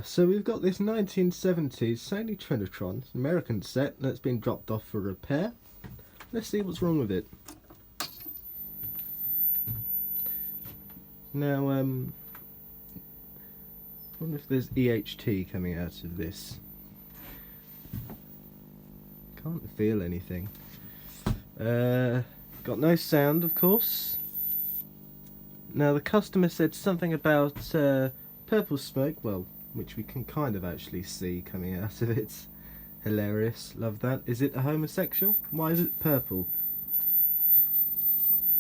So we've got this 1970s Sony Trinitron, it's an American set that's been dropped off for repair. Let's see what's wrong with it. Now, I wonder if there's EHT coming out of this. Can't feel anything. Got no sound, of course. Now, the customer said something about purple smoke, well, which we can kind of actually see coming out of it. Hilarious, love that. Is it a homosexual? Why is it purple?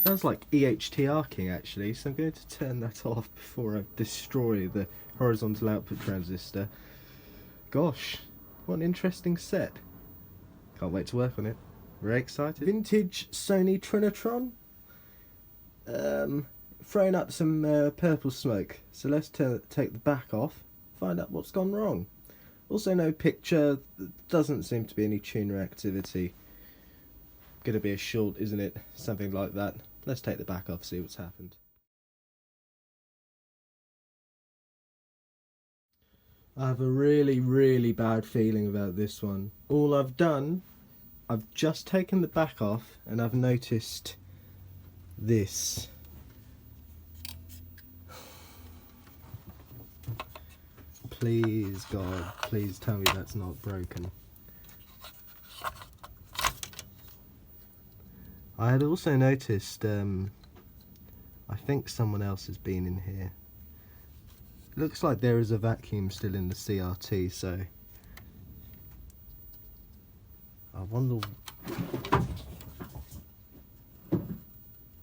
Sounds like EHT arcing actually, so I'm going to turn that off before I destroy the horizontal output transistor. Gosh, what an interesting set. Can't wait to work on it. Very excited. Vintage Sony Trinitron. Throwing up some purple smoke. So let's take the back off, find out what's gone wrong. Also no picture, doesn't seem to be any tuner activity. Gonna be a short, isn't it? Something like that. Let's take the back off, see what's happened. I have a really bad feeling about this one. All I've done, I've just taken the back off and I've noticed this. Please God, please tell me that's not broken. I had also noticed, I think someone else has been in here. It looks like there is a vacuum still in the CRT, so I wonder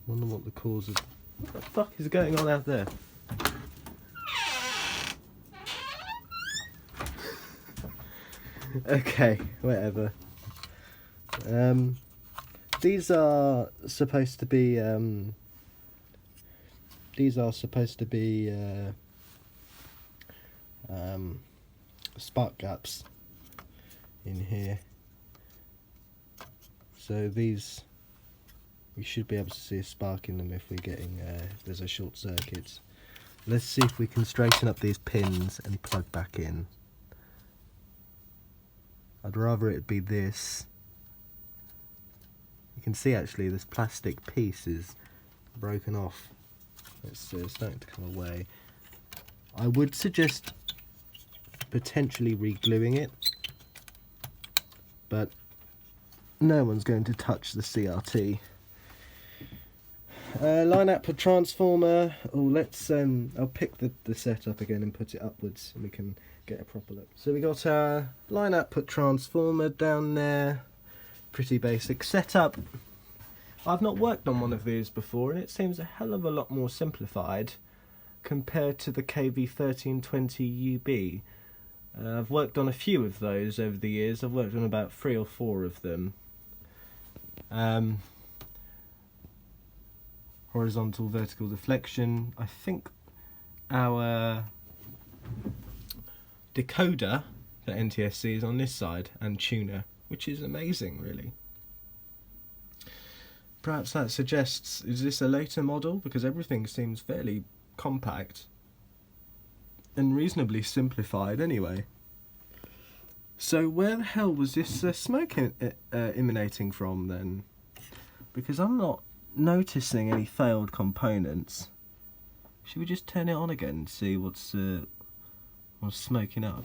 what the cause of... What the fuck is going on out there? Okay, whatever. These are supposed to be spark gaps in here. So these, we should be able to see a spark in them if we're getting there's a short circuit. Let's see if we can straighten up these pins and plug back in. I'd rather it be this. You can see actually this plastic piece is broken off. It's starting to come away. I would suggest potentially re-gluing it, but no one's going to touch the CRT. Line output transformer. Oh, let's I'll pick the setup again and put it upwards and we can get a proper look. So we got our line output transformer down there. Pretty basic setup. I've not worked on one of these before and it seems a hell of a lot more simplified compared to the KV1320UB. I've worked on a few of those over the years. I've worked on about 3 or 4 of them. Horizontal, vertical deflection. I think our decoder for NTSC is on this side, and tuner, which is amazing really. Perhaps that suggests, is this a later model? Because everything seems fairly compact and reasonably simplified anyway. So where the hell was this smoke emanating from then? Because I'm not noticing any failed components. Should we just turn it on again and see what's smoking up?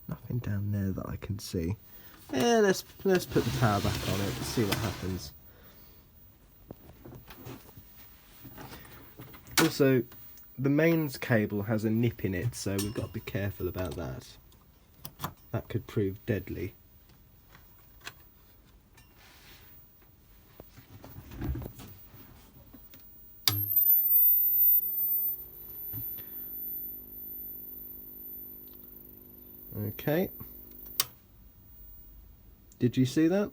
Nothing down there that I can see. Yeah, let's put the power back on it and see what happens. Also, the mains cable has a nip in it, so we've got to be careful about that. That could prove deadly. Okay. Did you see that?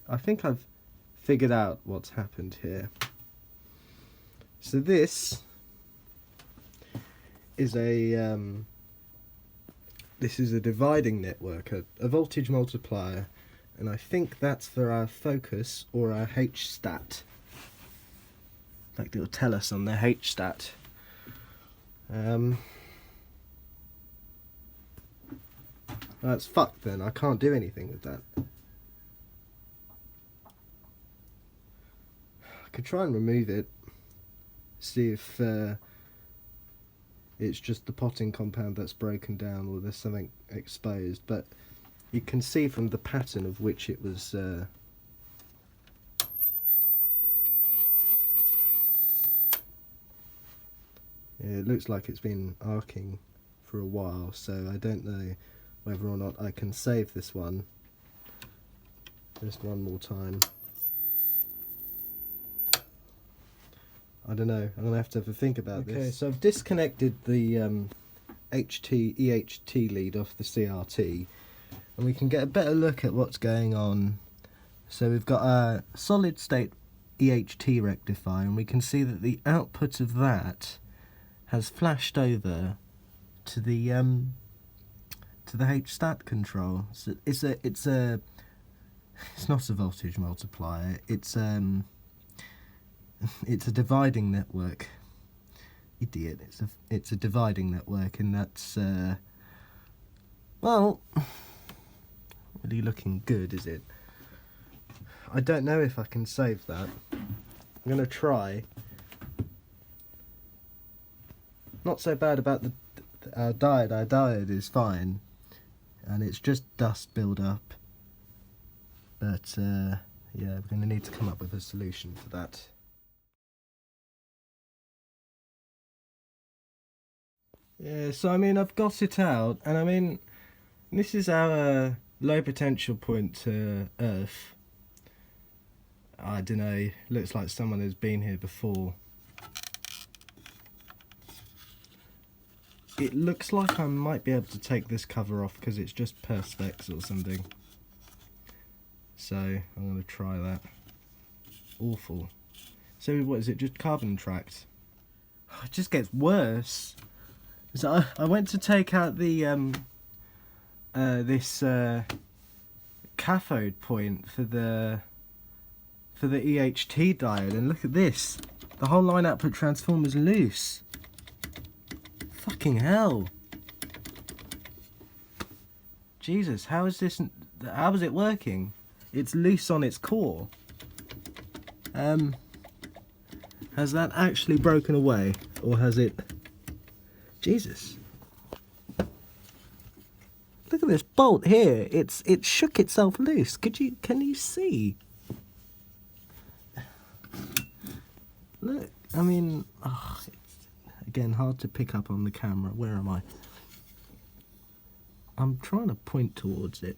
I think I've figured out what's happened here. So this is a this is a dividing network, a voltage multiplier, and I think that's for our focus or our H-stat. Like it'll tell us on the H-stat. That's fucked then, I can't do anything with that. I could try and remove it, see if it's just the potting compound that's broken down or there's something exposed, but you can see from the pattern of which it was yeah, it looks like it's been arcing for a while, so I don't know whether or not I can save this one just one more time. I don't know, I'm going to have to think about this. Okay, so I've disconnected the EHT lead off the CRT, and we can get a better look at what's going on. So we've got a solid state EHT rectifier, and we can see that the output of that has flashed over to the H-stat control. So it's not a voltage multiplier, it's a dividing network. Idiot. It's a dividing network, and that's well, really looking good, is it? I don't know if I can save that. I'm gonna try. Not so bad about our diode. Our diode is fine, and it's just dust build up. But yeah, we're gonna need to come up with a solution for that. Yeah, so I mean, I've got it out, and I mean, this is our low potential point to Earth. I don't know, looks like someone has been here before. It looks like I might be able to take this cover off because it's just Perspex or something. So, I'm going to try that. Awful. So, what is it, just carbon tracked? It just gets worse. So I went to take out the this cathode point for the EHT diode, and look at this. The whole line output transformer's loose. Fucking hell. Jesus, how is it working? It's loose on its core. Has that actually broken away, or has it? Jesus. Look at this bolt here. It shook itself loose. Can you see? Look, I mean, oh, it's, again, hard to pick up on the camera. Where am I? I'm trying to point towards it,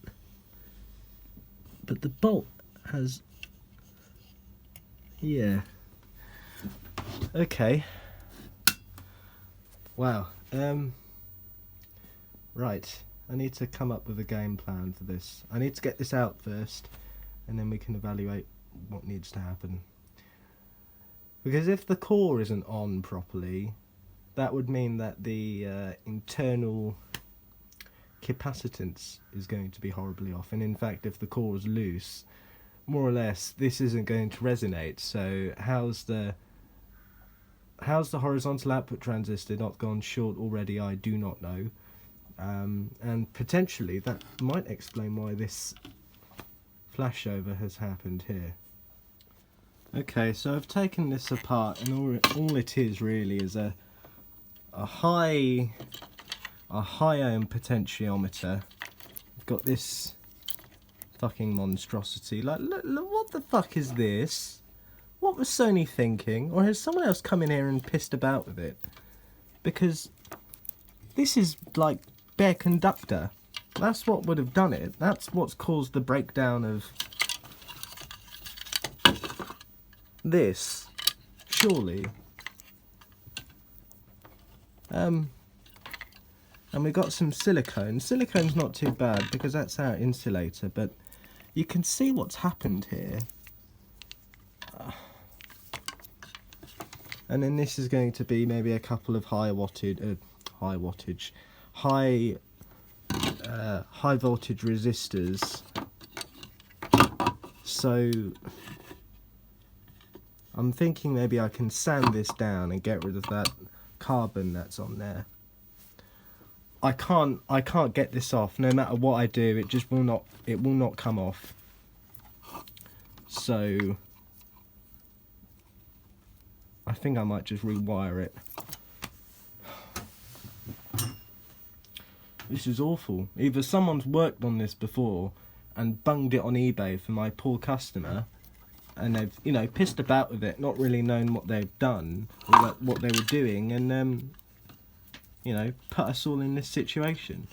but the bolt has, yeah. Okay. Wow. Right. I need to come up with a game plan for this. I need to get this out first, and then we can evaluate what needs to happen. Because if the core isn't on properly, that would mean that the internal capacitance is going to be horribly off. And in fact, if the core is loose, more or less, this isn't going to resonate. So how's the horizontal output transistor not gone short already? I do not know. And potentially that might explain why this flashover has happened here. Okay, so I've taken this apart, and all it is really is a high ohm potentiometer. I've got this fucking monstrosity. Like, look, what the fuck is this? What was Sony thinking? Or has someone else come in here and pissed about with it? Because this is like bare conductor. That's what would have done it. That's what's caused the breakdown of this, surely. And we got some silicone. Silicone's not too bad because that's our insulator, but you can see what's happened here. And then this is going to be maybe a couple of high high voltage resistors. So I'm thinking maybe I can sand this down and get rid of that carbon that's on there. I can't get this off. No matter what I do, it just will not come off. So I think I might just rewire it. This is awful. Either someone's worked on this before and bunged it on eBay for my poor customer, and they've, you know, pissed about with it, not really known what they've done or what they were doing, and you know, put us all in this situation.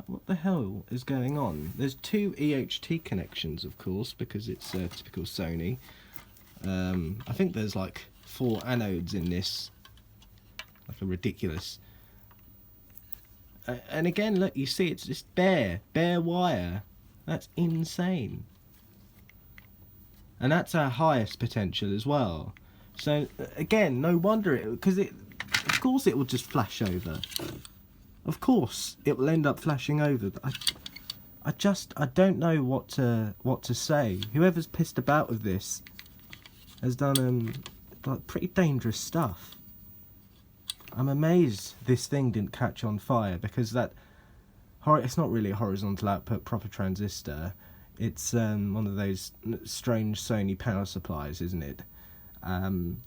What the hell is going on? There's two EHT connections, of course, because it's typical Sony. I think there's like 4 anodes in this, like a ridiculous. And again, look, you see, it's just bare wire. That's insane. And that's our highest potential as well. So again, no wonder because of course it will just flash over. Of course it will end up flashing over. But I don't know what to say. Whoever's pissed about with this has done like pretty dangerous stuff. I'm amazed this thing didn't catch on fire, because it's not really a horizontal output proper transistor. It's one of those strange Sony power supplies, isn't it? I'm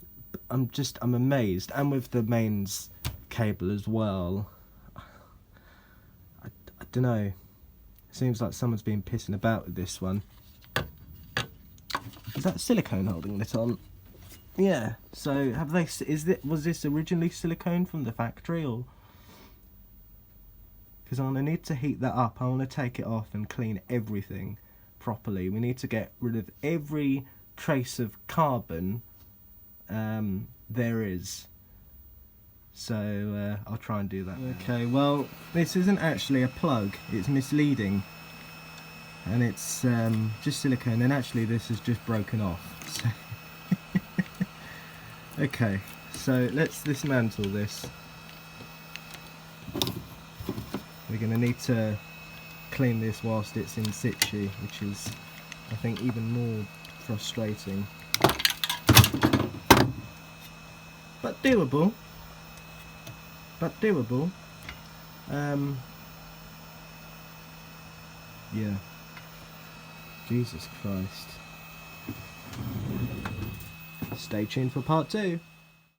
amazed, and with the mains cable as well. I don't know. Seems like someone's been pissing about with this one. Is that silicone holding it on? Yeah. So was this originally silicone from the factory, or? Because I'm gonna need to heat that up. I want to take it off and clean everything properly. We need to get rid of every trace of carbon there is. So I'll try and do that. Okay, well, this isn't actually a plug, it's misleading, and it's just silicone, and actually this is just broken off. So okay, so let's dismantle this. We're going to need to clean this whilst it's in situ, which is, I think, even more frustrating. But doable. Yeah. Jesus Christ. Stay tuned for part 2.